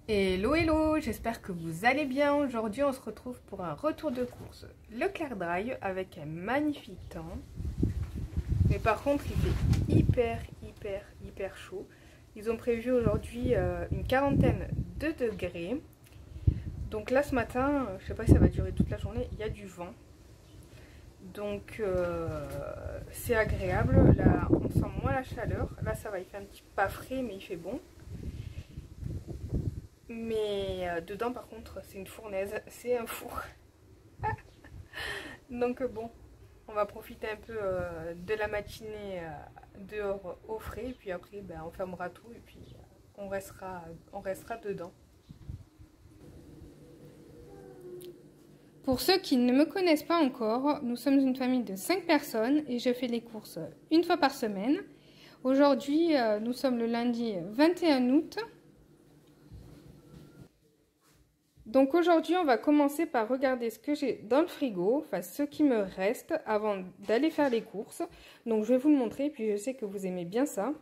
Hello hello, j'espère que vous allez bien. Aujourd'hui on se retrouve pour un retour de course Leclerc Drive avec un magnifique temps. Mais par contre il fait hyper chaud. Ils ont prévu aujourd'hui une quarantaine de degrés. Donc là ce matin, je sais pas si ça va durer toute la journée, il y a du vent. Donc c'est agréable, là on sent moins la chaleur. Là ça va, il fait un petit pas frais mais il fait bon. Mais dedans par contre c'est une fournaise, c'est un four. Donc bon, on va profiter un peu de la matinée dehors au frais. Et puis après on fermera tout et puis on restera dedans. Pour ceux qui ne me connaissent pas encore, nous sommes une famille de 5 personnes et je fais les courses une fois par semaine. Aujourd'hui, nous sommes le lundi 21 août. Donc aujourd'hui, on va commencer par regarder ce que j'ai dans le frigo, enfin ce qui me reste avant d'aller faire les courses. Donc je vais vous le montrer, puis je sais que vous aimez bien ça.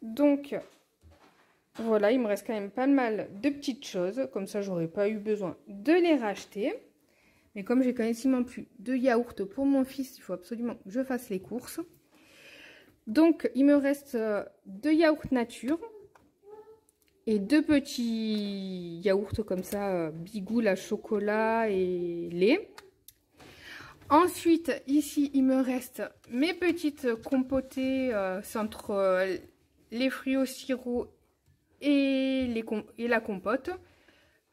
Donc voilà, il me reste quand même pas mal de petites choses, comme ça j'aurais pas eu besoin de les racheter. Mais comme j'ai quasiment plus de yaourt pour mon fils, il faut absolument que je fasse les courses. Donc il me reste 2 yaourts nature. Et 2 petits yaourts comme ça, Bigoule à chocolat et lait. Ensuite, ici, il me reste mes petites compotées. C'est entre les fruits au sirop et la compote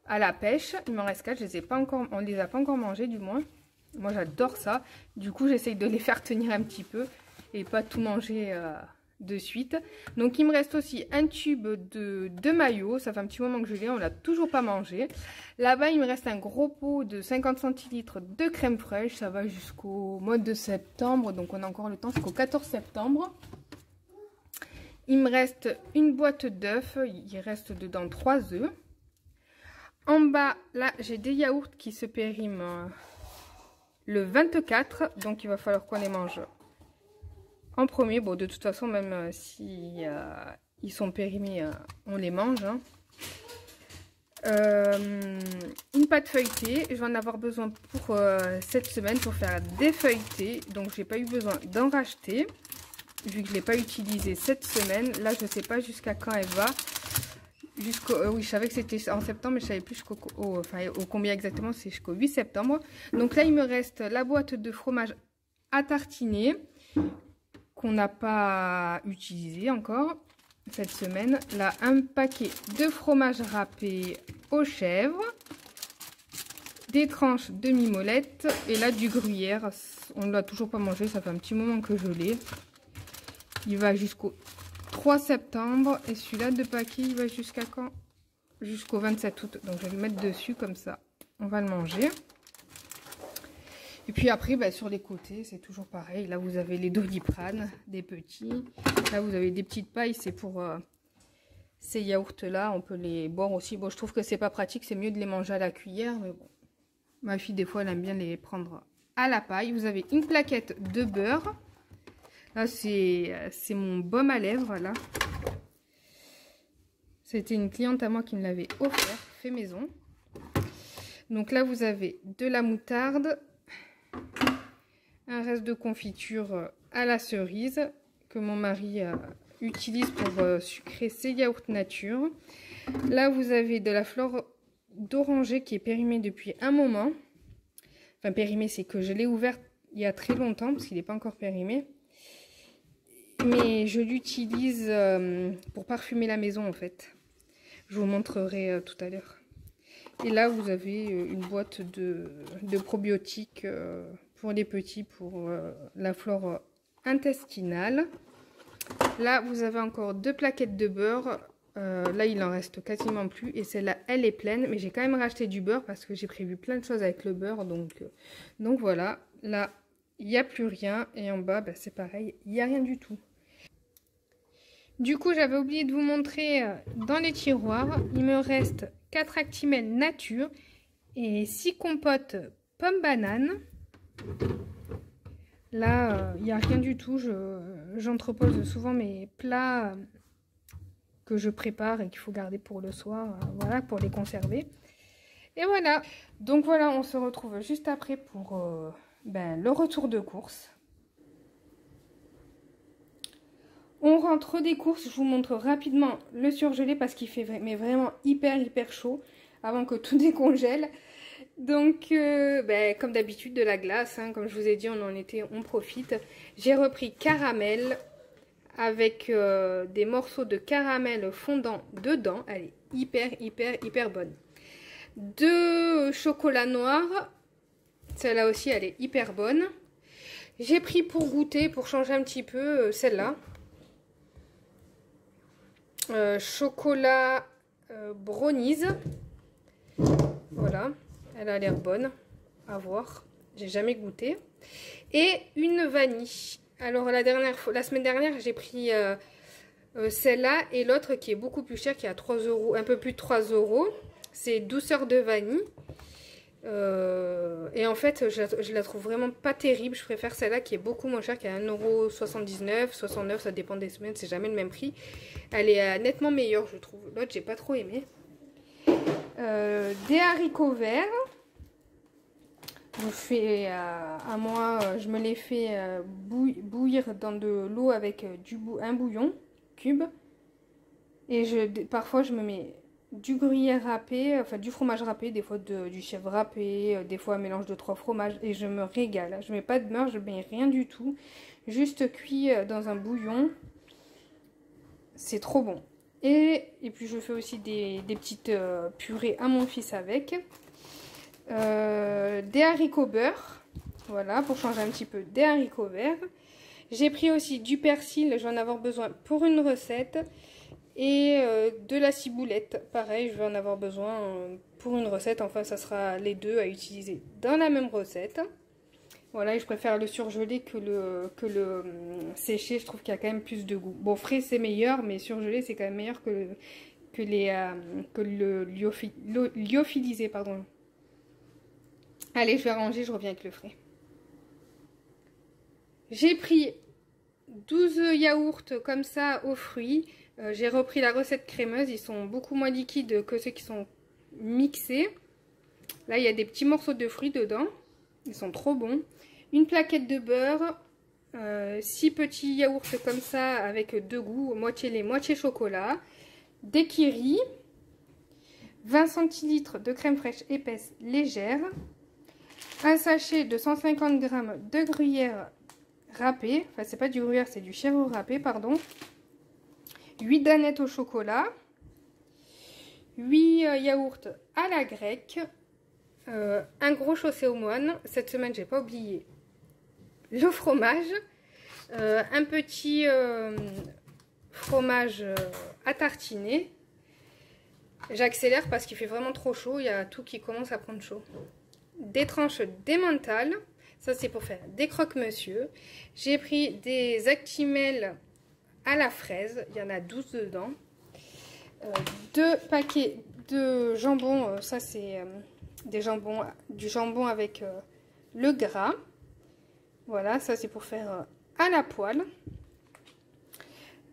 à la pêche. Il m'en reste 4, je les ai pas encore, on les a pas encore mangés du moins. Moi, j'adore ça. Du coup, j'essaye de les faire tenir un petit peu et pas tout manger de suite. Donc il me reste aussi un tube de mayo, ça fait un petit moment que je l'ai, on l'a toujours pas mangé. Là-bas il me reste un gros pot de 50 centilitres de crème fraîche, ça va jusqu'au mois de septembre, donc on a encore le temps jusqu'au 14 septembre. Il me reste une boîte d'œufs, il reste dedans 3 œufs. En bas là j'ai des yaourts qui se périment le 24, donc il va falloir qu'on les mange en premier. Bon, de toute façon, même si ils sont périmés, on les mange. Hein. Une pâte feuilletée. Je vais en avoir besoin pour cette semaine pour faire des feuilletés. Donc, j'ai pas eu besoin d'en racheter. Vu que je ne l'ai pas utilisée cette semaine. Là, je ne sais pas jusqu'à quand elle va. Oui, je savais que c'était en septembre, mais je ne savais plus au combien exactement. C'est jusqu'au 8 septembre. Donc là, il me reste la boîte de fromage à tartiner qu'on n'a pas utilisé encore cette semaine. Là, un paquet de fromage râpé aux chèvres, des tranches de mimolette et là du gruyère. On ne l'a toujours pas mangé, ça fait un petit moment que je l'ai. Il va jusqu'au 3 septembre et celui-là de paquet il va jusqu'à quand? Jusqu'au 27 août. Donc je vais le mettre dessus comme ça, on va le manger. Et puis après, sur les côtés, c'est toujours pareil. Là, vous avez les Doliprane, des petits. Là, vous avez des petites pailles. C'est pour ces yaourts-là. On peut les boire aussi. Bon, je trouve que c'est pas pratique. C'est mieux de les manger à la cuillère. Mais bon, ma fille, des fois, elle aime bien les prendre à la paille. Vous avez une plaquette de beurre. Là, c'est mon baume à lèvres, là. C'était une cliente à moi qui me l'avait offert, fait maison. Donc là, vous avez de la moutarde. Un reste de confiture à la cerise que mon mari utilise pour sucrer ses yaourts nature. Là, vous avez de la fleur d'oranger qui est périmée depuis un moment. Enfin, périmée, c'est que je l'ai ouverte il y a très longtemps parce qu'il n'est pas encore périmé. Mais je l'utilise pour parfumer la maison en fait. Je vous montrerai tout à l'heure. Et là, vous avez une boîte de probiotiques pour les petits, pour la flore intestinale. Là, vous avez encore 2 plaquettes de beurre. Là, il en reste quasiment plus. Et celle-là, elle est pleine. Mais j'ai quand même racheté du beurre parce que j'ai prévu plein de choses avec le beurre. Donc voilà. Là, il n'y a plus rien. Et en bas, c'est pareil. Il n'y a rien du tout. Du coup, j'avais oublié de vous montrer dans les tiroirs. Il me reste 4 Actimel nature et 6 compotes pommes bananes. Là, il n'y a rien du tout. J'entrepose souvent mes plats que je prépare et qu'il faut garder pour le soir, voilà, pour les conserver. Et voilà, donc voilà, on se retrouve juste après pour le retour de course. On rentre des courses, je vous montre rapidement le surgelé parce qu'il fait vraiment hyper chaud avant que tout décongèle. Donc, comme d'habitude, de la glace, hein, comme je vous ai dit, on en était, on profite. J'ai repris caramel avec des morceaux de caramel fondant dedans. Elle est hyper bonne. De chocolat noir, celle-là aussi, elle est hyper bonne. J'ai pris pour goûter, pour changer un petit peu, celle-là. Chocolat brownies. Voilà, elle a l'air bonne à voir. J'ai jamais goûté. Et une vanille. Alors la semaine dernière, j'ai pris celle-là et l'autre qui est beaucoup plus chère, qui est à 3 €, un peu plus de 3 €. C'est douceur de vanille. Et en fait, je la trouve vraiment pas terrible. Je préfère celle-là qui est beaucoup moins chère, qui est à 1,79 €, 69 €, ça dépend des semaines, c'est jamais le même prix. Elle est nettement meilleure, je trouve. L'autre, j'ai pas trop aimé. Des haricots verts. Je fais à moi, je me les fais bouillir dans de l'eau avec un bouillon cube. Et parfois, je me mets du gruyère râpé, enfin du fromage râpé, des fois du chèvre râpé, des fois un mélange de 3 fromages et je me régale. Je mets pas de beurre, je mets rien du tout, juste cuit dans un bouillon. C'est trop bon. Et puis je fais aussi des petites purées à mon fils avec. Des haricots beurre, voilà, pour changer un petit peu, des haricots verts. J'ai pris aussi du persil, je vais en avoir besoin pour une recette. Et de la ciboulette, pareil, je vais en avoir besoin pour une recette. Enfin, ça sera les deux à utiliser dans la même recette. Voilà, et je préfère le surgelé que le séché. Je trouve qu'il y a quand même plus de goût. Bon, frais, c'est meilleur, mais surgelé, c'est quand même meilleur que le lyophilisé, pardon. Allez, je vais ranger, je reviens avec le frais. J'ai pris 12 yaourts comme ça aux fruits. J'ai repris la recette crémeuse, ils sont beaucoup moins liquides que ceux qui sont mixés. Là, il y a des petits morceaux de fruits dedans, ils sont trop bons. Une plaquette de beurre, 6 petits yaourts comme ça avec deux goûts, moitié lait, moitié chocolat. Des kiris, 20 centilitres de crème fraîche épaisse légère. Un sachet de 150 g de gruyère râpée, enfin c'est pas du gruyère, c'est du chèvre râpé, pardon. 8 danettes au chocolat, 8 yaourts à la grecque, un gros chaussé aux moines. Cette semaine, j'ai pas oublié le fromage, un petit fromage à tartiner. J'accélère parce qu'il fait vraiment trop chaud, il y a tout qui commence à prendre chaud. Des tranches d'emmental, ça c'est pour faire des croque-monsieur. J'ai pris des actimels à la fraise, il y en a 12 dedans. 2 paquets de jambon, ça c'est du jambon avec le gras. Voilà, ça c'est pour faire à la poêle.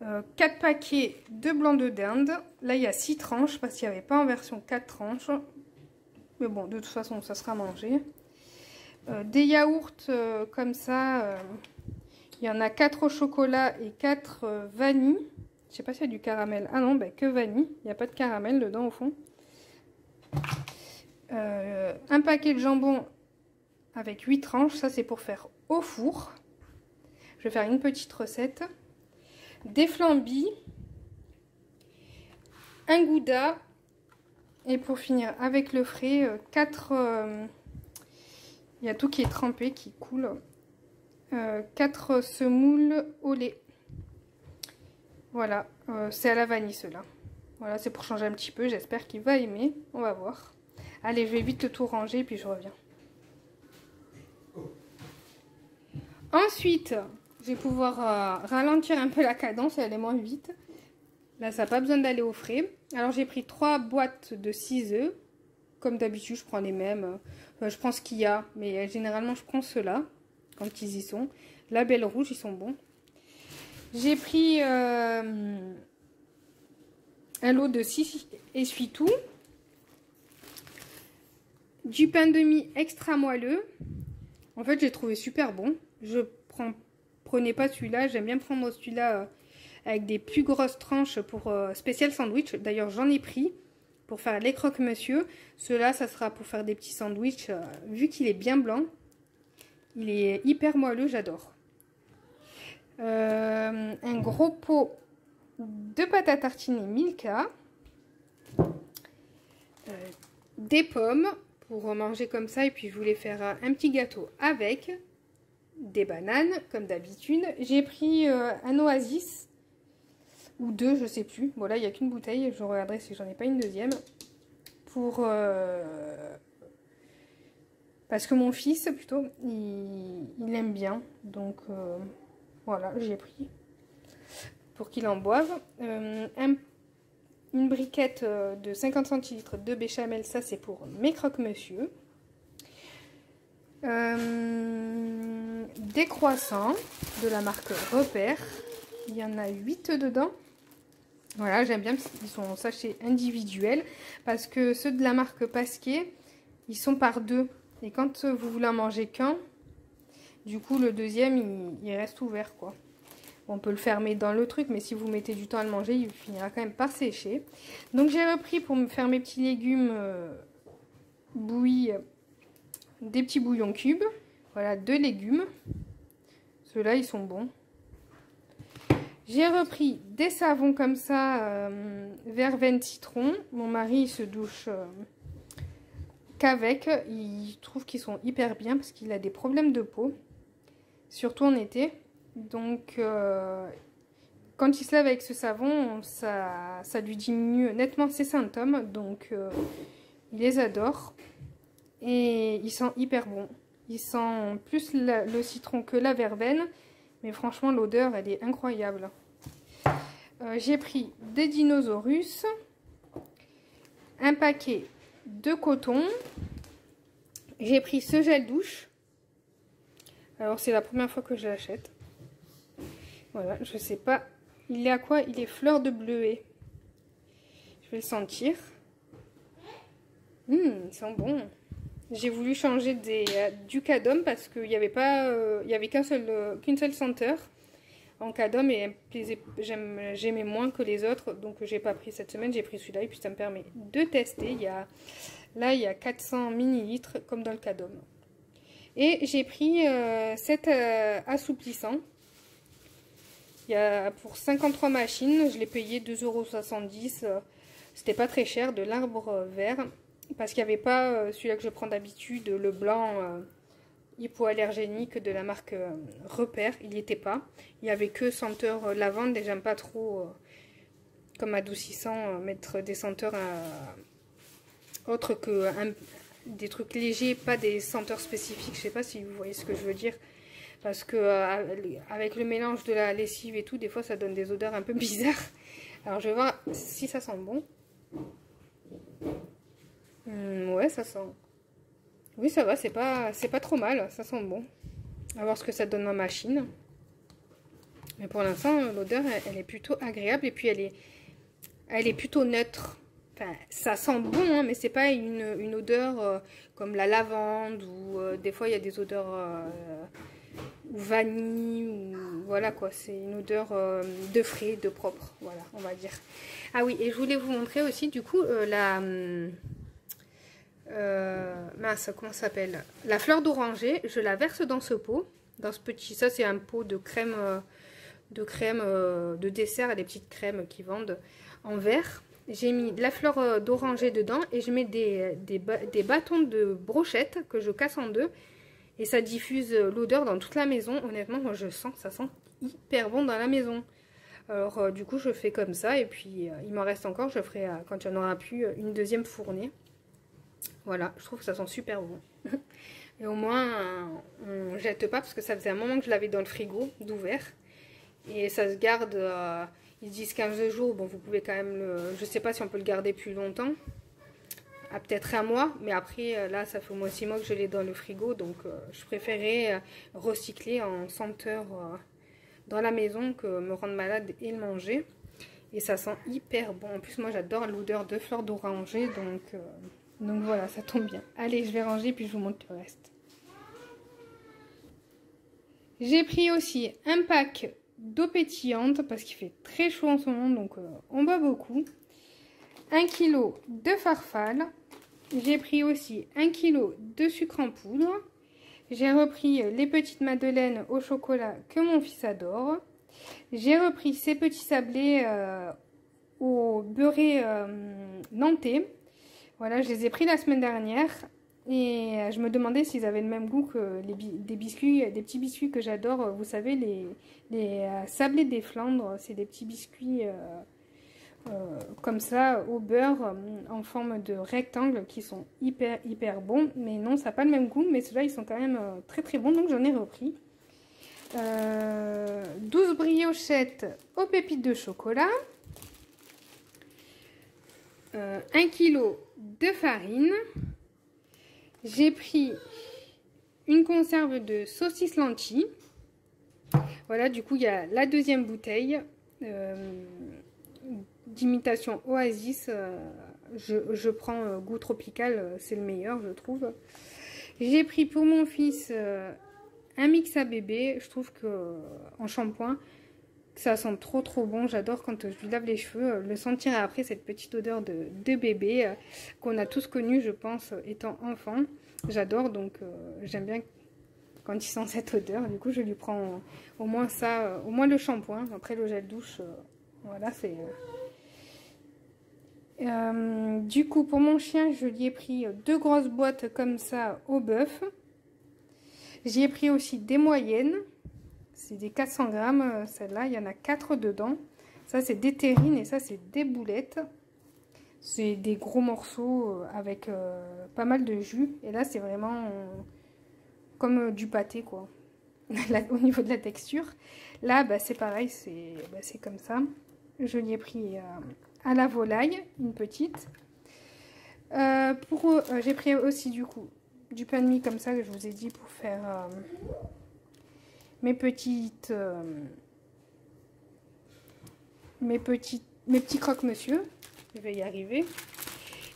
4 paquets de blanc de dinde. Là il y a 6 tranches parce qu'il n'y avait pas en version 4 tranches. Mais bon, de toute façon ça sera mangé. Des yaourts comme ça. Il y en a 4 au chocolat et 4 vanille. Je sais pas s'il y a du caramel. Ah non, ben que vanille. Il n'y a pas de caramel dedans au fond. Un paquet de jambon avec 8 tranches. Ça c'est pour faire au four. Je vais faire une petite recette. Des flambis. Un gouda. Et pour finir avec le frais, 4... il y a tout qui est trempé, qui coule. 4 semoules au lait. Voilà, c'est à la vanille ceux-là. Voilà, c'est pour changer un petit peu. J'espère qu'il va aimer. On va voir. Allez, je vais vite tout ranger et puis je reviens. Ensuite, je vais pouvoir ralentir un peu la cadence et aller moins vite. Là, ça n'a pas besoin d'aller au frais. Alors, j'ai pris 3 boîtes de 6 œufs. Comme d'habitude, je prends les mêmes. Enfin, je prends ce qu'il y a, mais généralement, je prends ceux-là quand ils y sont. Label rouge, ils sont bons. J'ai pris un lot de 6 essuie-tout, du pain de mie extra moelleux. En fait, j'ai trouvé super bon. Prenez pas celui-là, j'aime bien prendre celui-là avec des plus grosses tranches pour spécial sandwich. D'ailleurs, j'en ai pris pour faire les croque-monsieur. Ceux-là, ça sera pour faire des petits sandwichs. Vu qu'il est bien blanc, il est hyper moelleux, j'adore. Un gros pot de pâte à tartiner Milka. Des pommes pour manger comme ça. Et puis, je voulais faire un petit gâteau avec des bananes, comme d'habitude. J'ai pris un Oasis. Ou deux, je sais plus. Bon, là, il n'y a qu'une bouteille. Je regarderai si j'en ai pas une deuxième. Parce que mon fils, plutôt, il aime bien. Donc, voilà, j'ai pris. Pour qu'il en boive. Une briquette de 50 centilitres de béchamel. Ça, c'est pour mes croque-monsieur. Des croissants de la marque Repère. Il y en a 8 dedans. Voilà, j'aime bien parce qu'ils sont sachets individuels. Parce que ceux de la marque Pasquier, ils sont par deux. Et quand vous voulez en manger qu'un, du coup, le deuxième, il reste ouvert, quoi. On peut le fermer dans le truc, mais si vous mettez du temps à le manger, il finira quand même par sécher. Donc, j'ai repris pour me faire mes petits légumes bouillis, des petits bouillons cubes. Voilà, 2 légumes. Ceux-là, ils sont bons. J'ai repris des savons comme ça, verveine citron. Mon mari il se douche qu'avec. Il trouve qu'ils sont hyper bien parce qu'il a des problèmes de peau, surtout en été. Donc, quand il se lave avec ce savon, ça lui diminue nettement ses symptômes. Donc, il les adore. Et il sent hyper bon. Il sent plus le citron que la verveine. Mais franchement, l'odeur, elle est incroyable. J'ai pris des dinosaurus, un paquet de coton. J'ai pris ce gel douche. Alors, c'est la première fois que je l'achète. Voilà, je sais pas. Il est à quoi? Il est fleur de bleuet. Je vais le sentir. Ils sont bons. J'ai voulu changer du Cadom parce qu'il n'y avait pas, il y avait qu'une seule senteur en Cadom et j'aimais moins que les autres, donc j'ai pas pris cette semaine, j'ai pris celui-là et puis ça me permet de tester. Là il y a 400 ml comme dans le Cadom. Et j'ai pris cet assouplissant. Il y a pour 53 machines, je l'ai payé 2,70 €. C'était pas très cher, de l'arbre vert. Parce qu'il n'y avait pas celui-là que je prends d'habitude, le blanc hypoallergénique de la marque Repère. Il n'y était pas. Il n'y avait que senteur lavande et j'aime pas trop, comme adoucissant, mettre des senteurs autres que des trucs légers, pas des senteurs spécifiques. Je sais pas si vous voyez ce que je veux dire. Parce que avec le mélange de la lessive et tout, des fois ça donne des odeurs un peu bizarres. Alors je vais voir si ça sent bon. Ouais, ça sent. Oui, ça va, c'est pas trop mal, ça sent bon. On va voir ce que ça donne en machine. Mais pour l'instant, l'odeur, elle est plutôt agréable et puis elle est plutôt neutre. Enfin, ça sent bon, hein, mais c'est pas une odeur comme la lavande ou des fois il y a des odeurs ou vanille ou voilà quoi. C'est une odeur de frais, de propre, voilà, on va dire. Ah oui, et je voulais vous montrer aussi du coup mince, comment ça s'appelle? La fleur d'oranger, je la verse dans ce pot, dans ce petit, ça c'est un pot de crème, de dessert, des petites crèmes qui vendent en verre. J'ai mis de la fleur d'oranger dedans et je mets des bâtons de brochette que je casse en deux et ça diffuse l'odeur dans toute la maison. Honnêtement, moi je sens, ça sent hyper bon dans la maison. Alors du coup je fais comme ça et puis il m'en reste encore, je ferai quand il n'y en aura plus une deuxième fournée. Voilà, je trouve que ça sent super bon. Et au moins, on jette pas parce que ça faisait un moment que je l'avais dans le frigo, d'ouvert. Et ça se garde, ils disent 15 jours. Bon, vous pouvez quand même je sais pas si on peut le garder plus longtemps. À peut-être un mois. Mais après, là, ça fait au moins 6 mois que je l'ai dans le frigo. Donc, je préférais recycler en senteur dans la maison que me rendre malade et le manger. Et ça sent hyper bon. En plus, moi, j'adore l'odeur de fleurs d'oranger. Donc voilà, ça tombe bien. Allez, je vais ranger puis je vous montre le reste. J'ai pris aussi un pack d'eau pétillante parce qu'il fait très chaud en ce moment. Donc on boit beaucoup. 1 kg de farfalle. J'ai pris aussi 1 kg de sucre en poudre. J'ai repris les petites madeleines au chocolat que mon fils adore. J'ai repris ces petits sablés au beurré nantais. Voilà, je les ai pris la semaine dernière. Et je me demandais s'ils avaient le même goût que des petits biscuits que j'adore. Vous savez, les sablés des Flandres, c'est des petits biscuits comme ça au beurre en forme de rectangle qui sont hyper bons. Mais non, ça n'a pas le même goût, mais ceux-là ils sont quand même très bons, donc j'en ai repris. 12 briochettes aux pépites de chocolat, 1 kg de farine. J'ai pris une conserve de saucisses lentilles. Voilà, du coup il y a la deuxième bouteille d'imitation Oasis. Je prends goût tropical, c'est le meilleur je trouve. J'ai pris pour mon fils un mix à bébé. Je trouve que en shampoing ça sent trop bon. J'adore quand je lui lave les cheveux le sentir après, cette petite odeur de bébé qu'on a tous connu je pense étant enfant. J'adore, donc j'aime bien quand il sent cette odeur. Du coup je lui prends au moins ça, au moins le shampoing. Après le gel douche voilà, c'est du coup pour mon chien je lui ai pris 2 grosses boîtes comme ça au bœuf. J'y ai pris aussi des moyennes. C'est des 400 grammes, celle-là, il y en a 4 dedans. Ça, c'est des terrines et ça, c'est des boulettes. C'est des gros morceaux avec pas mal de jus. Et là, c'est vraiment comme du pâté, quoi, au niveau de la texture. Là, bah, c'est pareil, c'est comme ça. Je l'ai pris à la volaille, une petite. J'ai pris aussi, du coup, du pain de mie comme ça, que je vous ai dit, pour faire... mes petits croque-monsieur. Je vais y arriver.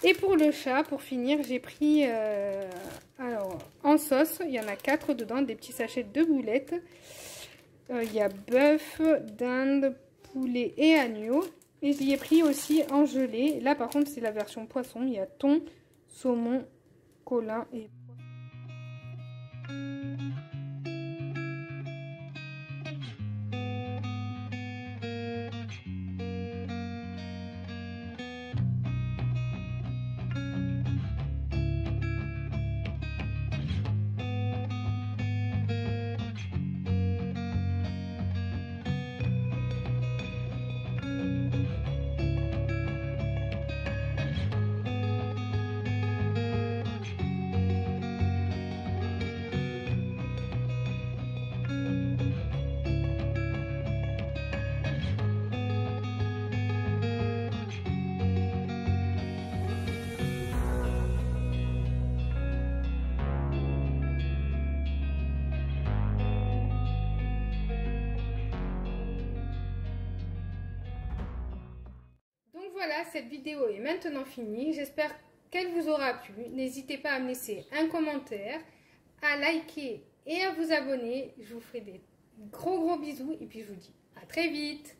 Et pour le chat, pour finir, j'ai pris alors en sauce, il y en a 4 dedans, des petits sachets de boulettes. Il y a bœuf, dinde, poulet et agneau. Et j'y ai pris aussi en gelée. Là par contre c'est la version poisson. Il y a thon, saumon, colin et voilà, cette vidéo est maintenant finie. J'espère qu'elle vous aura plu. N'hésitez pas à me laisser un commentaire, à liker et à vous abonner. Je vous ferai des gros bisous et puis je vous dis à très vite.